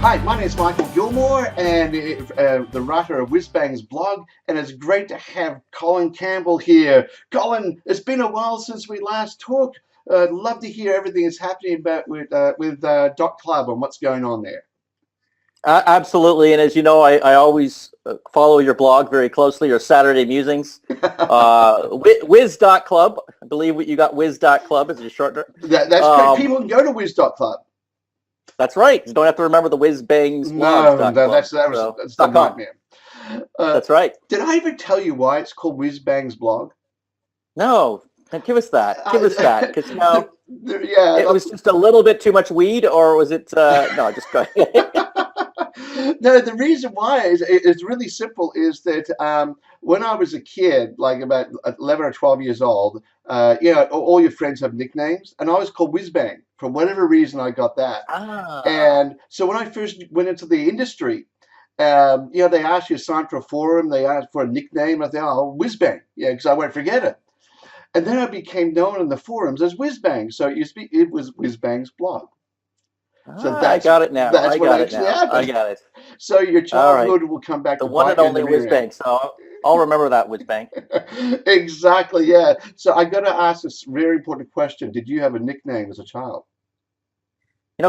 Hi, my name is Michael Gilmour, and the writer of Whizbang's blog, and it's great to have Colin Campbell here. Colin, it's been a while since we last talked. Love to hear everything that's happening about with Dot Club and what's going on there. Absolutely, and as you know, I always follow your blog very closely, your Saturday musings. Wiz.club, I believe you got Wiz.club as a shortener. That's great. People can go to Wiz.club. That's right. You don't have to remember the Whizbangs blogs. No, that's the nightmare. That's right. Did I ever tell you why it's called Whizbang's blog? No, give us that. Give us that, because yeah, it was just a little bit too much weed, or was it? No, just go ahead. No, the reason why is it's really simple. Is that when I was a kid, like about 11 or 12 years old, all your friends have nicknames, and I was called Whizbang. For whatever reason, I got that. And so when I first went into the industry, they asked you to sign for a forum, they asked for a nickname. I thought, oh, Whizbang, because I won't forget it. And then I became known in the forums as Whizbang. So it was Whizbang's blog. So I got it now. That's I what got it actually now. happened. I got it. So your childhood will come back the to one bite and you in only the rear Whizbang. So I'll remember that Whizbang. Exactly, yeah. So I got to ask this very important question. Did you have a nickname as a child?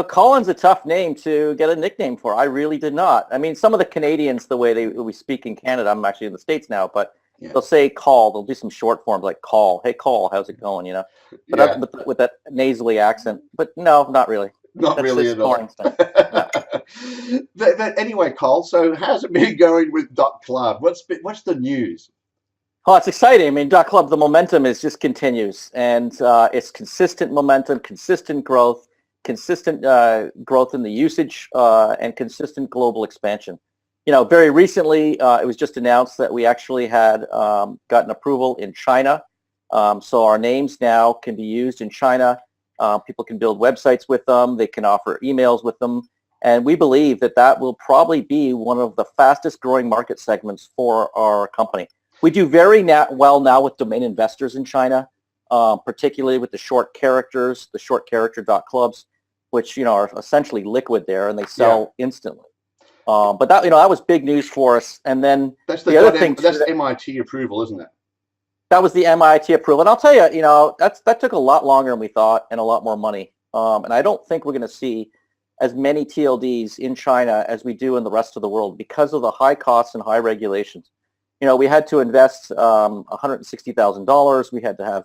Colin's a tough name to get a nickname for. I really did not. I mean, some of the Canadians, the way we speak in Canada, I'm actually in the States now, but they'll say call. They'll do some short forms like call. Hey, call, how's it going? But with that nasally accent. But no, not really. Not really at all. No. But anyway, Cole, so how's it been going with Dot Club? What's the news? Oh, it's exciting. I mean, Dot Club, the momentum just continues, and it's consistent momentum, consistent growth in the usage, and consistent global expansion. Very recently, it was just announced that we actually had gotten approval in China. So our names now can be used in China. People can build websites with them. They can offer emails with them. And we believe that will probably be one of the fastest growing market segments for our company. We do very well now with domain investors in China, particularly with the short characters, the short character .clubs, which are essentially liquid there, and they sell instantly. But that was big news for us. And then that's the other thing, that's MIT approval, isn't it? That was the MIT approval, and I'll tell you, that took a lot longer than we thought, and a lot more money. And I don't think we're going to see as many TLDs in China as we do in the rest of the world because of the high costs and high regulations. We had to invest $160,000. We had to have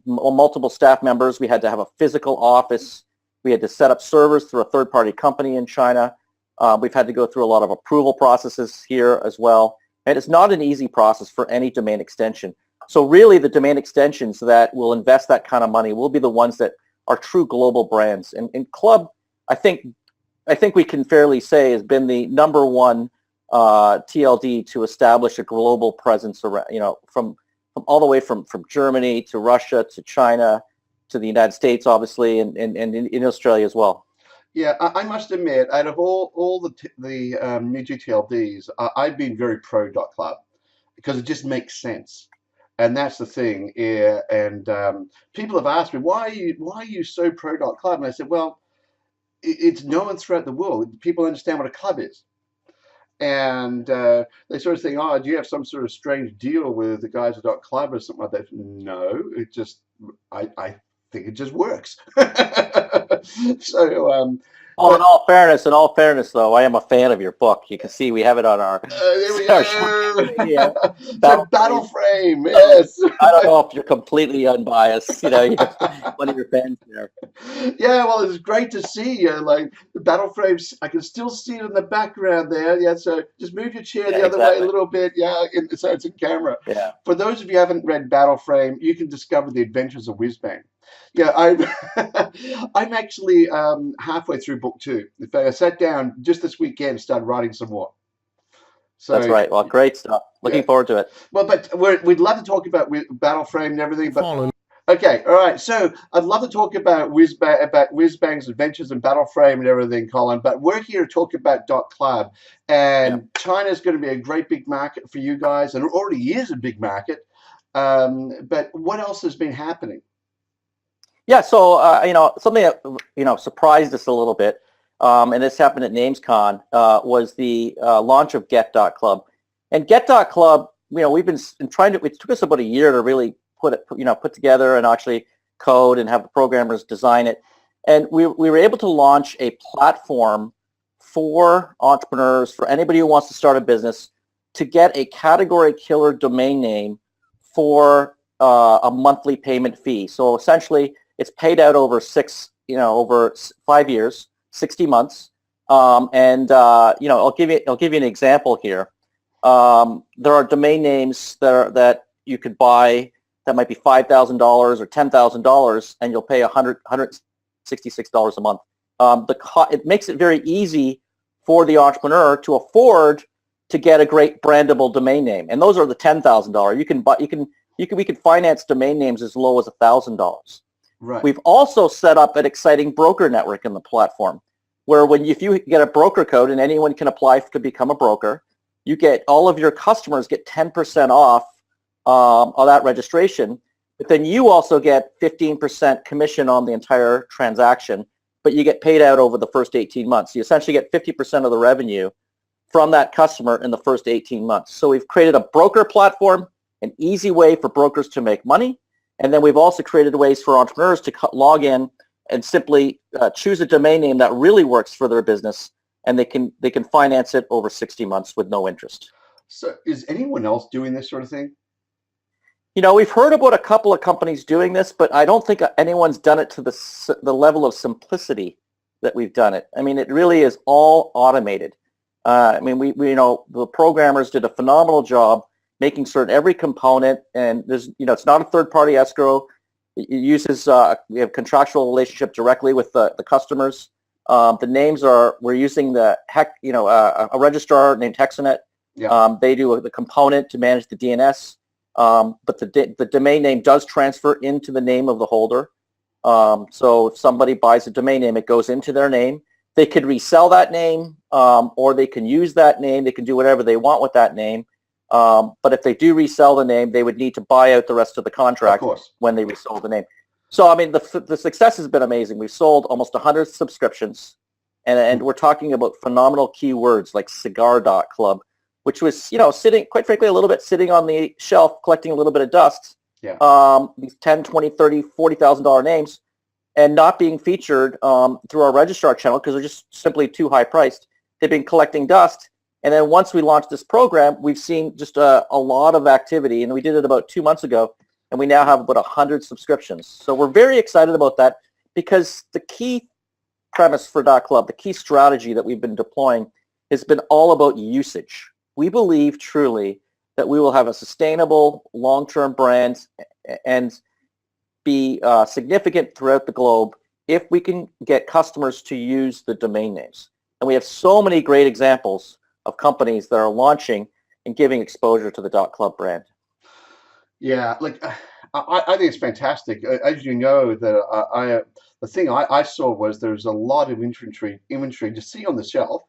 multiple staff members. We had to have a physical office. We had to set up servers through a third-party company in China. We've had to go through a lot of approval processes here as well. And it's not an easy process for any domain extension. So really, the domain extensions that will invest that kind of money will be the ones that are true global brands. And Club, I think we can fairly say, has been the number one TLD to establish a global presence around, from all the way from Germany to Russia to China to the United States, obviously, and in Australia as well. Yeah, I must admit, out of all the new TLDs, I've been very pro .club because it just makes sense. And that's the thing. Yeah, and people have asked me, why are you so pro .club? And I said, well, it's known throughout the world. People understand what a club is. And they sort of think, oh, do you have some sort of strange deal with the guys at .club or something like that? No, it just, I think it just works. So, in all fairness, though, I am a fan of your book. You can see we have it on our. There we go. Battle Frame. Yes. I don't know if you're completely unbiased. You have one of your fans there. Yeah, well, it's great to see. Like the Battle Frames, I can still see it in the background there. Yeah, so just move your chair the other way a little bit. Yeah, so it's in camera. Yeah. For those of you who haven't read Battle Frame, you can discover the adventures of Whizbang. Yeah, I'm actually halfway through book 2. In fact, I sat down just this weekend and started writing some more. So that's right. Well, great stuff. Looking forward to it. Well, but we'd love to talk about Battle Frame and everything. But okay, all right. So I'd love to talk about Whizbang's adventures and Battle Frame and everything, Colin. But we're here to talk about .club, and China's going to be a great big market for you guys, and it already is a big market. But what else has been happening? Yeah, so something that surprised us a little bit. and this happened at NamesCon, was the launch of Get.club. And Get.club, we've been trying to, it took us about a year to really put together and actually code and have the programmers design it. And we were able to launch a platform for entrepreneurs, for anybody who wants to start a business, to get a category killer domain name for a monthly payment fee. So essentially, it's paid out over over 5 years, 60 months. I'll give you an example here. There are domain names that you could buy that might be $5,000 or $10,000, and you'll pay $166 a month. It makes it very easy for the entrepreneur to afford to get a great brandable domain name, and those are the $10,000. We can finance domain names as low as $1,000. Right. We've also set up an exciting broker network in the platform, where if you get a broker code and anyone can apply to become a broker, all of your customers get 10% off of that registration, but then you also get 15% commission on the entire transaction, but you get paid out over the first 18 months. You essentially get 50% of the revenue from that customer in the first 18 months. So we've created a broker platform, an easy way for brokers to make money, and then we've also created ways for entrepreneurs to log in and simply choose a domain name that really works for their business, and they can finance it over 60 months with no interest. So is anyone else doing this sort of thing? We've heard about a couple of companies doing this, but I don't think anyone's done it to the level of simplicity that we've done it. I mean, it really is all automated. The programmers did a phenomenal job making certain every component, and it's not a third-party escrow. It uses, we have contractual relationship directly with the customers. The names we're using a registrar named Hexanet. Yeah. They do the component to manage the DNS. But the domain name does transfer into the name of the holder. So if somebody buys a domain name, it goes into their name. They could resell that name, or they can use that name. They can do whatever they want with that name. But if they do resell the name, they would need to buy out the rest of the contract when they resold the name. So, I mean, the success has been amazing. We've sold almost 100 subscriptions, and we're talking about phenomenal keywords like cigar.club, which was, sitting, quite frankly, a little bit sitting on the shelf, collecting a little bit of dust. Yeah. These $10, $20, $30, $40,000 names, and not being featured through our registrar channel because they're just simply too high priced. They've been collecting dust. And then once we launched this program, we've seen just a lot of activity, and we did it about 2 months ago, and we now have about 100 subscriptions. So we're very excited about that, because the key premise for .club, the key strategy that we've been deploying, has been all about usage. We believe truly that we will have a sustainable long-term brand and be significant throughout the globe if we can get customers to use the domain names. And we have so many great examples of companies that are launching and giving exposure to the .club brand. Yeah, I think it's fantastic. As you know, the thing I saw was there's a lot of inventory just sitting on the shelf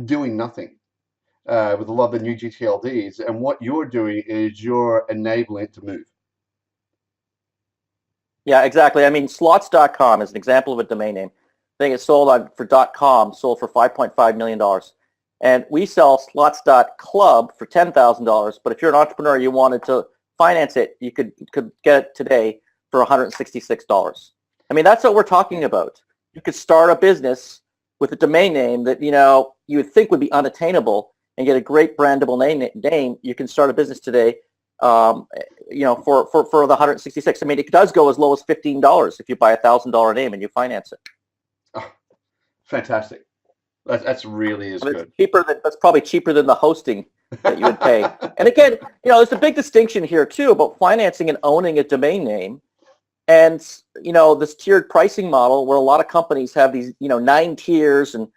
doing nothing. With a lot of the new GTLDs, and what you're doing is you're enabling it to move. Yeah, exactly. I mean, slots.com is an example of a domain name. I think it sold for .com, sold for $5.5 million. And we sell slots.club for $10,000, but if you're an entrepreneur, you wanted to finance it, you could get it today for $166. I mean, that's what we're talking about. You could start a business with a domain name that, you would think would be unattainable, and get a great brandable name. You can start a business today, for the 166. I mean, it does go as low as $15 if you buy $1,000 name and you finance it. Oh, fantastic! That's really is good. That's probably cheaper than the hosting that you would pay. And again, there's a big distinction here too about financing and owning a domain name, and this tiered pricing model where a lot of companies have these 9 tiers, and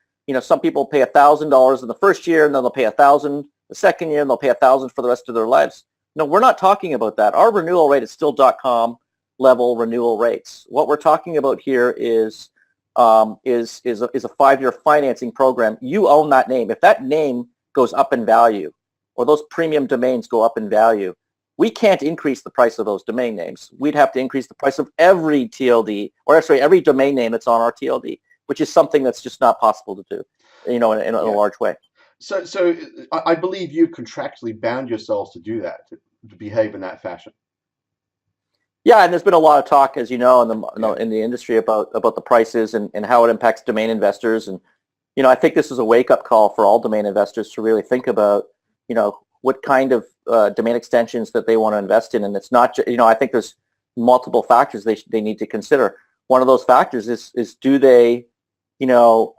some people pay $1,000 in the first year, and then they'll pay $1,000 the second year, and they'll pay $1,000 for the rest of their lives. No, we're not talking about that. Our renewal rate is still .com level renewal rates. What we're talking about here is a 5-year financing program. You own that name. If that name goes up in value, or those premium domains go up in value, we can't increase the price of those domain names. We'd have to increase the price of every TLD, or actually every domain name that's on our TLD. which is something that's just not possible to do, in a Yeah. large way. So I believe you contractually bound yourselves to do that, to behave in that fashion. Yeah, and there's been a lot of talk, as you know, Yeah. in the industry about the prices and how it impacts domain investors. And I think this is a wake up call for all domain investors to really think about, what kind of domain extensions that they want to invest in. And it's not, I think there's multiple factors they need to consider. One of those factors is do they, you know,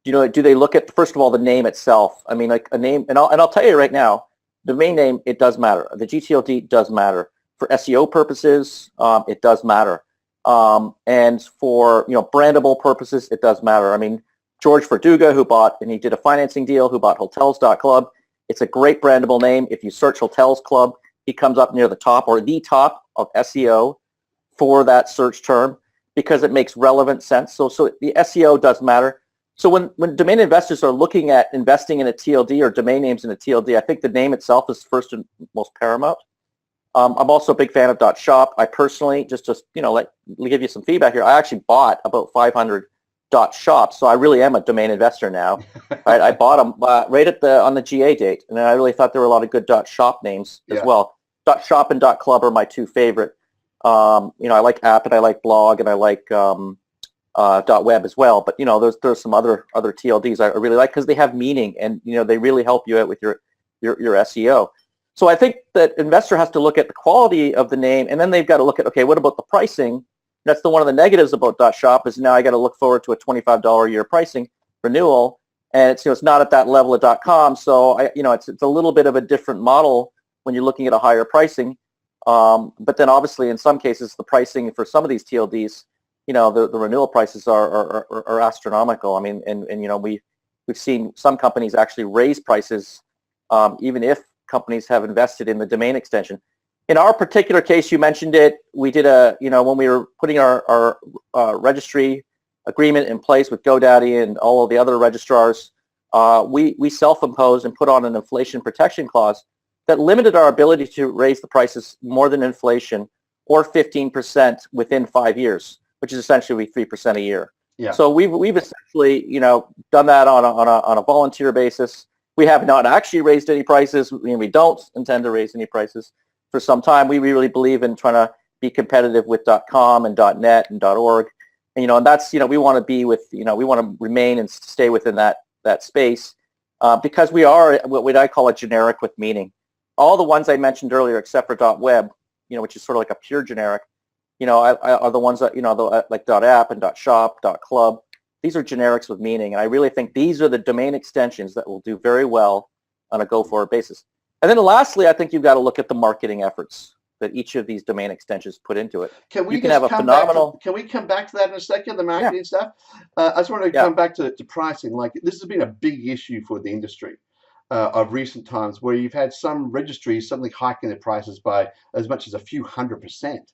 do they look at, first of all, the name itself? I mean, like a name, and I'll tell you right now, domain name, it does matter. The GTLD does matter. For SEO purposes, it does matter. And for, brandable purposes, it does matter. I mean, George Verduga, he did a financing deal, who bought hotels.club. It's a great brandable name. If you search Hotels Club, he comes up near the top or the top of SEO for that search term because it makes relevant sense. So the SEO does matter. So when domain investors are looking at investing in a TLD or domain names in a TLD, I think the name itself is first and most paramount. I'm also a big fan of .shop. I personally, just let me give you some feedback here. I actually bought about 500 .shops, so I really am a domain investor now. Right? I bought them right on the GA date, and I really thought there were a lot of good .shop names as Yeah. well. .shop and .club are my two favorite. I like app and I like blog and I like .web as well. But there's some other TLDs I really like because they have meaning and they really help you out with your SEO. So I think that investor has to look at the quality of the name, and then they've got to look at, okay, what about the pricing? That's one of the negatives about .shop is now I got to look forward to a $25 a year pricing renewal, and it's not at that level of .com. So it's a little bit of a different model when you're looking at a higher pricing. But then obviously in some cases the pricing for some of these TLDs, the renewal prices are astronomical. I mean, and we've seen some companies actually raise prices even if companies have invested in the domain extension. In our particular case, you mentioned it, we did when we were putting our registry agreement in place with GoDaddy and all of the other registrars, we self-imposed and put on an inflation protection clause that limited our ability to raise the prices more than inflation or 15% within 5 years, which is essentially 3% a year. Yeah. So we've essentially done that on a volunteer basis. We have not actually raised any prices. We don't intend to raise any prices for some time. We really believe in trying to be competitive with .com and .net and .org, and that's we want to be with we want to remain and stay within that space because we are what I call a generic with meaning. All the ones I mentioned earlier, except for .web, which is sort of like a pure generic, are the ones that like .app and .shop, .club. These are generics with meaning, and I really think these are the domain extensions that will do very well on a go-forward basis. And then lastly, I think you've got to look at the marketing efforts that each of these domain extensions put into it. Can we You can just have a come phenomenal. can we come back to that in a second, the marketing stuff? I just want to Yeah. come back to pricing. Like this has been a big issue for the industry of recent times, where you've had some registries suddenly hiking their prices by as much as a few 100%.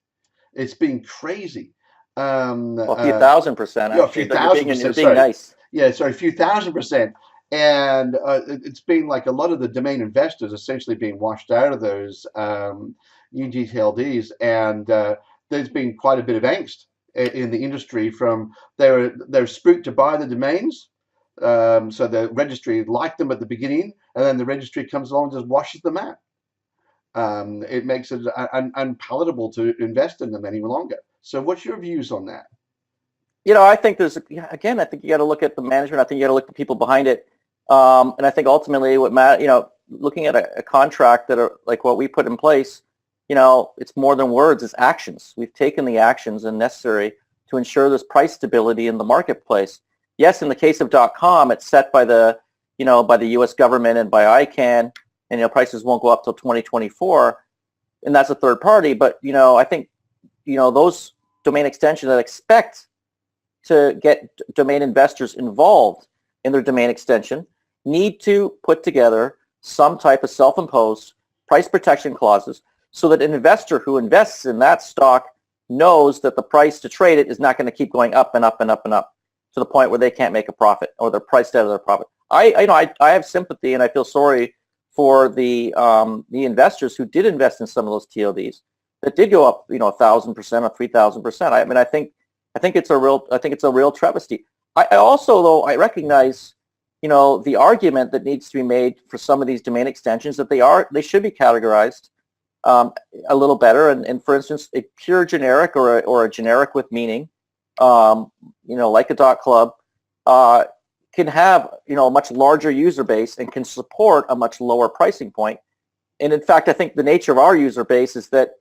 It's been crazy. Well, a few 1,000% A actually, few but thousand you're percent. being Sorry. nice. Yeah, sorry, a few 1,000%. And it's been like a lot of the domain investors essentially being washed out of those new GTLDs, and there's been quite a bit of angst in the industry from they're spooked to buy the domains. So the registry liked them at the beginning, and then the registry comes along and just washes them out. It makes it unpalatable to invest in them any longer. So what's your views on that? I think I think you got to look at the management. I think you got to look at the people behind it. And I think ultimately what looking at a contract that are like what we put in place, it's more than words, it's actions. We've taken the actions and necessary to ensure there's price stability in the marketplace. Yes, in the case of .com, it's set by the U.S. government and by ICANN, and prices won't go up till 2024, and that's a third party. But I think those domain extensions that expect to get domain investors involved in their domain extension need to put together some type of self-imposed price protection clauses so that an investor who invests in that stock knows that the price to trade it is not going to keep going up and up and up and up to the point where they can't make a profit or they're priced out of their profit. I have sympathy and I feel sorry for the investors who did invest in some of those TLDs that did go up 1,000% or 3,000%. I I think it's a real travesty. I also, though, I recognize, the argument that needs to be made for some of these domain extensions that they should be categorized a little better. And for instance, a pure generic or a generic with meaning, like a .club, can have a much larger user base and can support a much lower pricing point. And in fact, I think the nature of our user base is that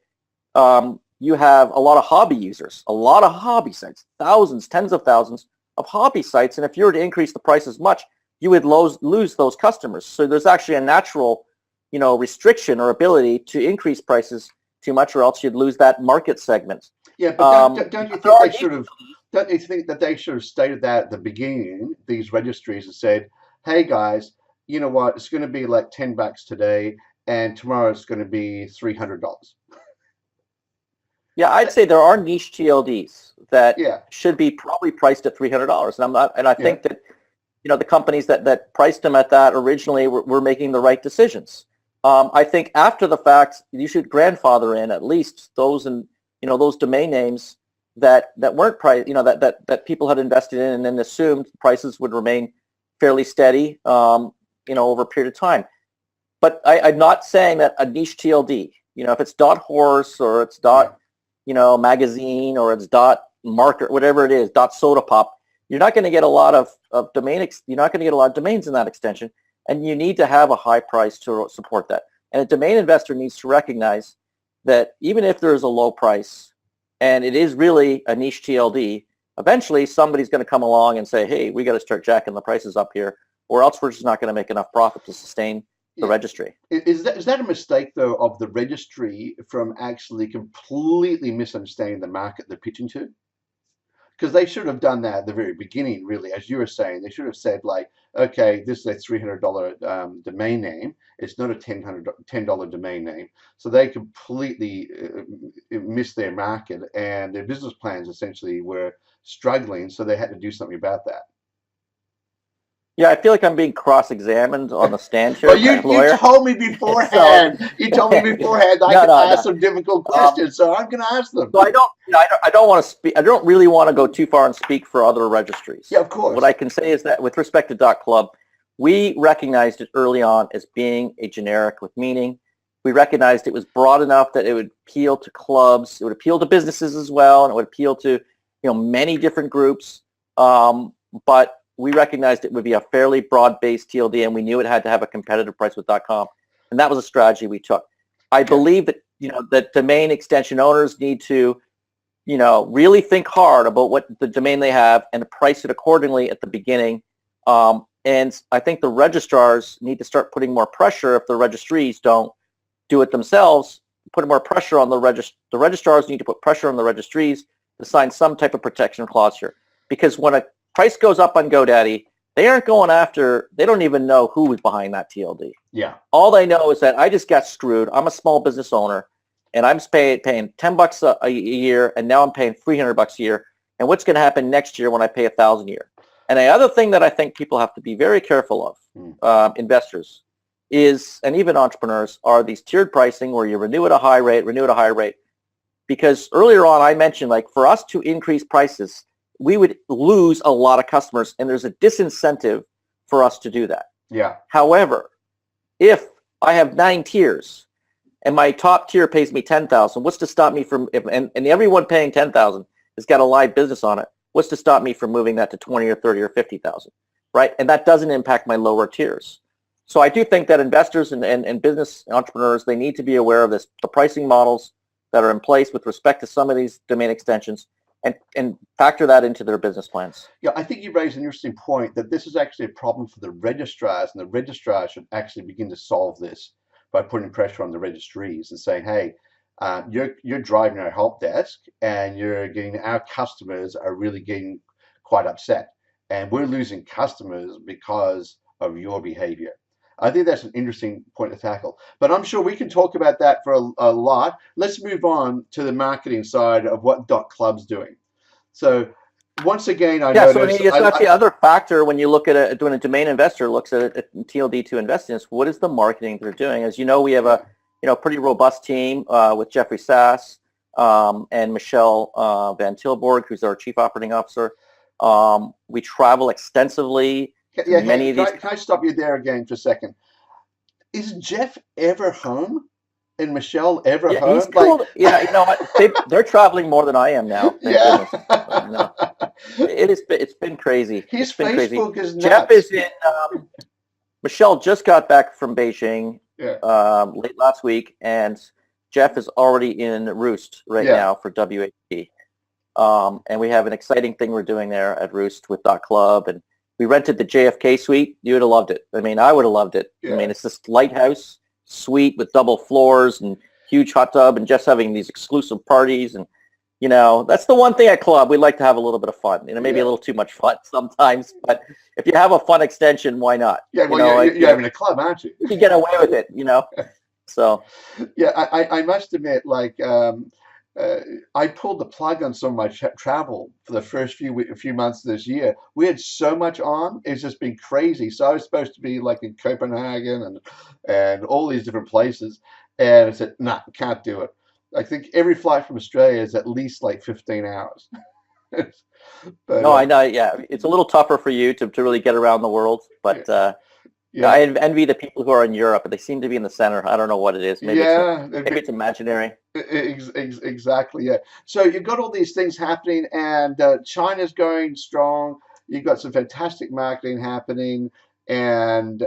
you have a lot of hobby users, a lot of hobby sites, thousands, tens of thousands of hobby sites. And if you were to increase the price as much, you would lose those customers. So there's actually a natural, restriction or ability to increase prices too much, or else you'd lose that market segment. Yeah, but don't you think don't you think that they should have stated that at the beginning, these registries, and said, hey guys, you know what, it's going to be like $10 today, and tomorrow it's going to be $300. Yeah, I'd say there are niche TLDs that Yeah, should be probably priced at $300, and I yeah, think that the companies that priced them at that originally were making the right decisions. I think after the fact, you should grandfather in at least those those domain names that weren't priced, that people had invested in and then assumed prices would remain fairly steady, over a period of time. But I'm not saying that a niche TLD, if it's .horse or it's yeah, magazine or it's .marker, whatever it is, .soda pop, you're not going to get a lot of you're not going to get a lot of domains in that extension, and you need to have a high price to support that. And a domain investor needs to recognize that even if there is a low price and it is really a niche TLD, eventually somebody's going to come along and say, hey, we got to start jacking the prices up here, or else we're just not going to make enough profit to sustain the yeah. registry. Is that a mistake though of the registry from actually completely misunderstanding the market they're pitching to? Because they should have done that at the very beginning, really, as you were saying. They should have said, like, okay, this is a $300 domain name. It's not a $10 domain name. So they completely missed their market, and their business plans essentially were struggling, so they had to do something about that. Yeah, I feel like I'm being cross-examined on the stand Well, here by a you lawyer. told me So, beforehand. You told me beforehand I no, could no, ask no. some difficult Um, questions, so I'm going to ask them. so I don't want to speak. I don't really want to go too far and speak for other registries. Yeah, of What course. I can say is that with respect to .club, we recognized it early on as being a generic with meaning. We recognized it was broad enough that it would appeal to clubs, it would appeal to businesses as well, and it would appeal to many different groups. But we recognized it would be a fairly broad-based TLD, and we knew it had to have a competitive price with .com, and that was a strategy we took. I Yeah. believe that that domain extension owners need to really think hard about what the domain they have and price it accordingly at the beginning. And I think the registrars need to start putting more pressure if the registries don't do it themselves. Put more pressure on the registrars need to put pressure on the registries to sign some type of protection clause here, because when a price goes up on GoDaddy, they aren't going after, they don't even know who was behind that TLD. Yeah. All they know is that I just got screwed. I'm a small business owner, and I'm paying $10 a year, and now I'm paying $300 a year. And what's going to happen next year when I pay $1,000 a year? And the other thing that I think people have to be very careful of, investors, is, and even entrepreneurs, are these tiered pricing where you renew at a high rate, because earlier on I mentioned, like, for us to increase prices, we would lose a lot of customers, and there's a disincentive for us to do that. Yeah. However, if I have 9 tiers and my top tier pays me $10,000, what's to stop me from, and everyone paying $10,000 has got a live business on it, what's to stop me from moving that to 20 or 30 or 50,000, right? And that doesn't impact my lower tiers. So I do think that investors and business entrepreneurs, they need to be aware of this, the pricing models that are in place with respect to some of these domain extensions, and factor that into their business plans. Yeah, I think you raised an interesting point that this is actually a problem for the registrars, and the registrars should actually begin to solve this by putting pressure on the registries and saying, hey, you're driving our help desk, and you're getting, our customers are really getting quite upset, and we're losing customers because of your behavior. I think that's an interesting point to tackle, but I'm sure we can talk about that for a lot. Let's move on to the marketing side of what .club's doing. So once again, I Yeah, so I noticed, mean, that's the other factor when you look at when a domain investor looks at a TLD to invest in, is what is the marketing they're doing. As you know, we have a pretty robust team with Jeffrey Sass. and Michelle Van Tilburg, who's our chief operating officer. We travel extensively to Yeah, many of these. can I stop you there again for a second? Is Jeff ever home? And Michelle ever Yeah, he's home? Like, cool. Yeah, you know what? They're traveling more than I am now. Thank yeah. goodness. No, it's been crazy. His It's been crazy. Facebook is Jeff nuts. is in. Michelle just got back from Beijing Yeah, late last week, and Jeff is already in Roost right yeah. now for WHP. And we have an exciting thing we're doing there at Roost with Dot Club, and we rented the JFK suite. You would have loved it. I mean, I would have loved it. I Yeah. mean, it's this lighthouse suite with double floors and huge hot tub, and just having these exclusive parties. And that's the one thing at club. We like to have a little bit of fun. Maybe a Yeah. little too much fun sometimes, but if you have a fun extension, why not? Yeah, well, you're having a club, aren't you? You can get away with it. So. Yeah, I must admit, like, uh, I pulled the plug on some of my travel for the first few months of this year. We had so much on; it's just been crazy. So I was supposed to be like in Copenhagen and all these different places, and I said, "Nah, can't do it." I think every flight from Australia is at least like 15 hours. But No, I know. Yeah, it's a little tougher for you to really get around the world, yeah, but yeah, I envy the people who are in Europe. They seem to be in the center. I don't know what it is. yeah. Maybe it's imaginary. Exactly, yeah. So you've got all these things happening, and China's going strong. You've got some fantastic marketing happening, and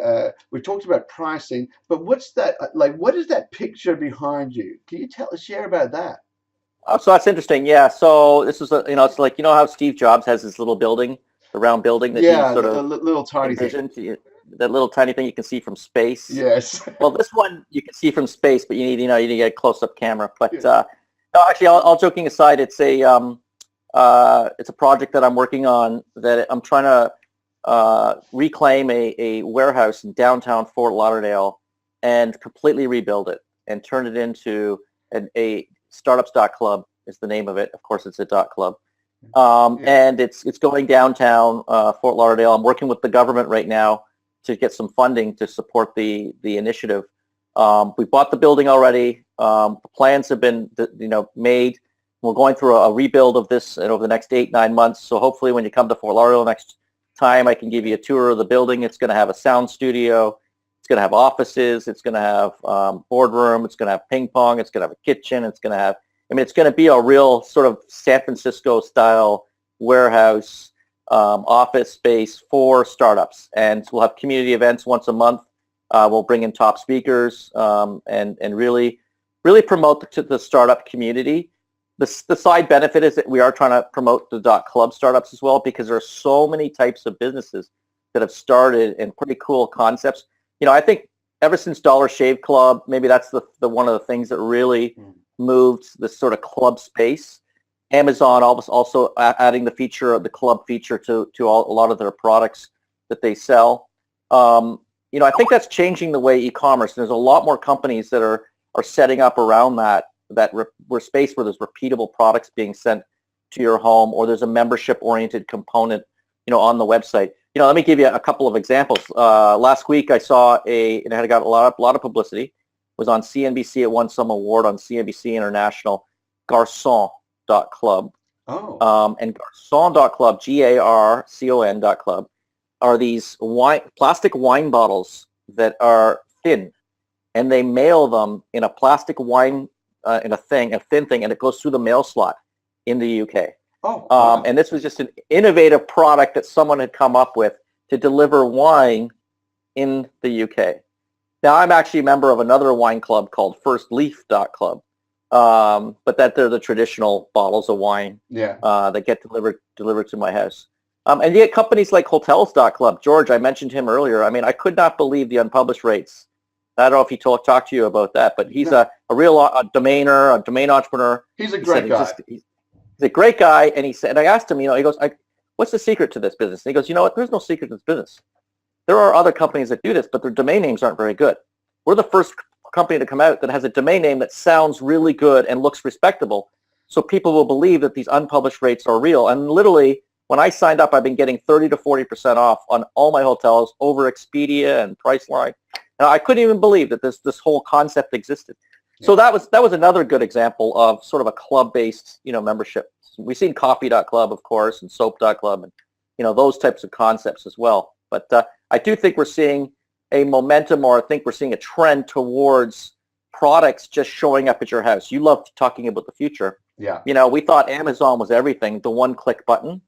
we talked about pricing. But what's that like? What is that picture behind you? Can you share about that? Oh, so that's interesting. Yeah. So this is it's like how Steve Jobs has this little building, the round building that he Yeah, sort a of little tiny thing. envisioned. That little tiny thing you can see from space. Yes. Well, this one you can see from space, but you need to get a close-up camera. But Yeah. no, actually, all joking aside, it's a project that I'm working on that I'm trying to reclaim a warehouse in downtown Fort Lauderdale and completely rebuild it and turn it into a startups.club is the name of it. Of course, it's a .club. Yeah. And it's going downtown Fort Lauderdale. I'm working with the government right now to get some funding to support the initiative. We bought the building already. The plans have been made. We're going through a rebuild of this over the next 8-9 months. So hopefully when you come to Fort Lauderdale next time, I can give you a tour of the building. It's going to have a sound studio. It's going to have offices. It's going to have boardroom. It's going to have ping pong. It's going to have a kitchen. It's going to have, it's going to be a real sort of San Francisco style warehouse office space for startups. And we'll have community events once a month. We'll bring in top speakers and really promote the startup community. The side benefit is that we are trying to promote the .club startups as well, because there are so many types of businesses that have started and pretty cool concepts. I think ever since Dollar Shave Club, maybe that's the one of the things that really moved this sort of club space. Amazon also adding the feature of the club feature to a lot of their products that they sell. I think that's changing the way e-commerce. There's a lot more companies that are setting up around that space where there's repeatable products being sent to your home, or there's a membership-oriented component, on the website. Let me give you a couple of examples. Last week I saw and it had got a lot of publicity. It was on CNBC. It won some award on CNBC International. Garcon.club. And Garcon.club, GARCON.club, are these plastic wine bottles that are thin, and they mail them in a plastic wine in a thin thing, and it goes through the mail slot in the UK. Oh, wow. And this was just an innovative product that someone had come up with to deliver wine in the UK. Now, I'm actually a member of another wine club called firstleaf.club, but that they're the traditional bottles of wine that get delivered to my house. And you get companies like hotels.club. George, I mentioned him earlier. I could not believe the unpublished rates. I don't know if he talked to you about that, but he's a real domain entrepreneur. He's a great guy. He's a great guy, and he said, and I asked him, he goes, what's the secret to this business? And he goes, you know what? There's no secret to this business. There are other companies that do this, but their domain names aren't very good. We're the first company to come out that has a domain name that sounds really good and looks respectable, so people will believe that these unpublished rates are real. And literally, when I signed up, I've been getting 30 to 40% off on all my hotels over Expedia and Priceline. And I couldn't even believe that this whole concept existed. So Yeah. that was another good example of sort of a club-based, membership. We've seen coffee.club, of course, and soap.club, and those types of concepts as well. But I do think we're seeing a momentum, or I think we're seeing a trend towards products just showing up at your house. You love talking about the future. Yeah. We thought Amazon was everything, the one-click button.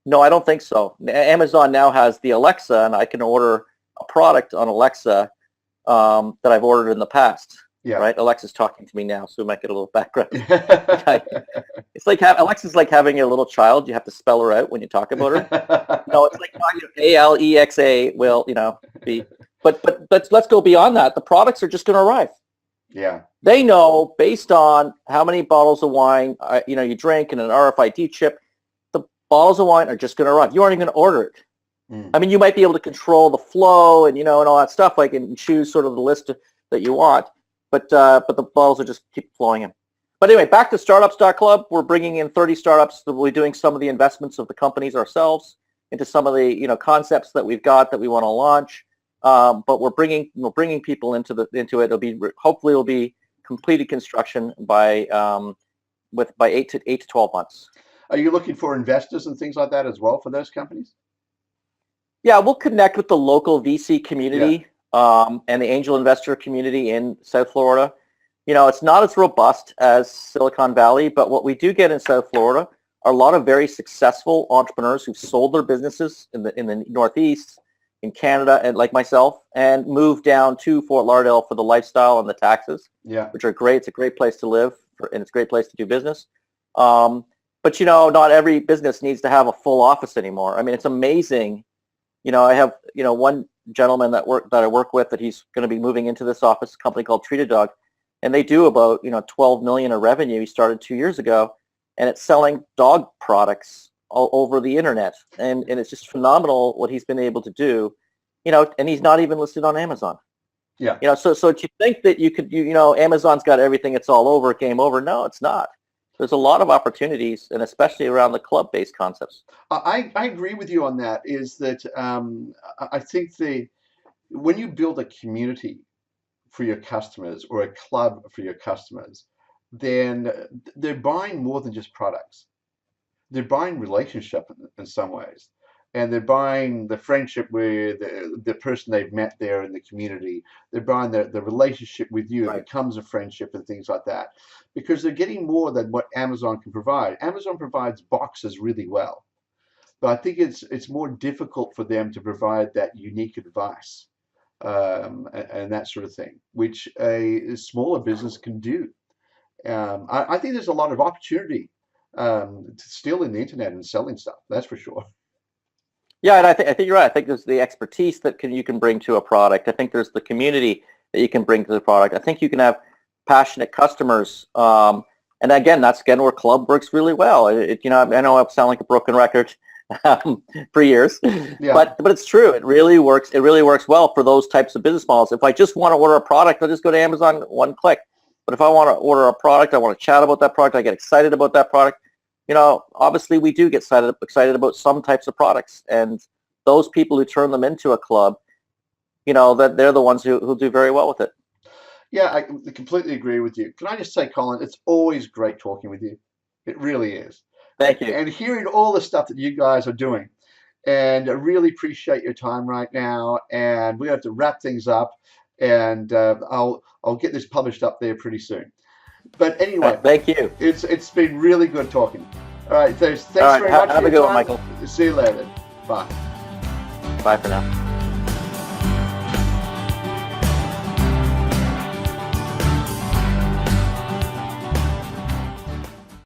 No, I don't think so. Amazon now has the Alexa, and I can order a product on Alexa that I've ordered in the past. Yeah. Right? Alexa's talking to me now, so we might get a little background. It's like Alexa's like having a little child. You have to spell her out when you talk about her. No, it's like Alexa will, be. But let's go beyond that. The products are just going to arrive. Yeah. They know based on how many bottles of wine you drink and an RFID chip, the bottles of wine are just going to arrive. You aren't even going to order it. I mean, you might be able to control the flow and and all that stuff, like, and choose sort of the list that you want, but the bottles will just keep flowing in. But anyway, back to startups.club. We're bringing in 30 startups that will be doing some of the investments of the companies ourselves into some of the concepts that we've got that we want to launch. But we're bringing people into it. Hopefully it'll be completed construction by 8 to 12 months. Are you looking for investors and things like that as well for those companies? Yeah, we'll connect with the local VC community and the angel investor community in South Florida. It's not as robust as Silicon Valley, but what we do get in South Florida are a lot of very successful entrepreneurs who've sold their businesses in the Northeast, in Canada, and like myself, and moved down to Fort Lauderdale for the lifestyle and the taxes, which are great. It's a great place to live, and it's a great place to do business. But not every business needs to have a full office anymore. I mean, it's amazing. I have one gentleman that I work with that he's going to be moving into this office, a company called Treated Dog, and they do about 12 million of revenue. He started 2 years ago, and it's selling dog products all over the internet, and it's just phenomenal what he's been able to do. And he's not even listed on Amazon. Yeah. So do you think that you could Amazon's got everything, it's all over, game over? No, it's not. There's a lot of opportunities, and especially around the club-based concepts. I agree with you on that. Is that I think when you build a community for your customers or a club for your customers, then they're buying more than just products. They're buying relationship in some ways, and they're buying the friendship with the person they've met there in the community. They're buying the relationship with you. It becomes a friendship and things like that, because they're getting more than what Amazon can provide. Amazon provides boxes really well, but I think it's more difficult for them to provide that unique advice and that sort of thing, which a smaller business can do. I think there's a lot of opportunity still in the internet and selling stuff. That's for sure. Yeah, and I think you're right. I think there's the expertise that you can bring to a product. I think there's the community that you can bring to the product. I think you can have passionate customers. And again, that's where club works really well. I know I sound like a broken record for years, but it's true. It really works. It really works well for those types of business models. If I just want to order a product, I'll just go to Amazon, one click. But if I want to order a product, I want to chat about that product, I get excited about that product. Obviously we do get excited about some types of products, and those people who turn them into a club, that they're the ones who do very well with it. Yeah, I completely agree with you. Can I just say, Colin, it's always great talking with you. It really is. Thank you. And hearing all the stuff that you guys are doing. And I really appreciate your time right now. And we have to wrap things up. And I'll get this published up there pretty soon. But anyway, thank you. It's been really good talking. All right, thanks all right, very much. Have a good one, Michael. See you later. Bye. Bye for now.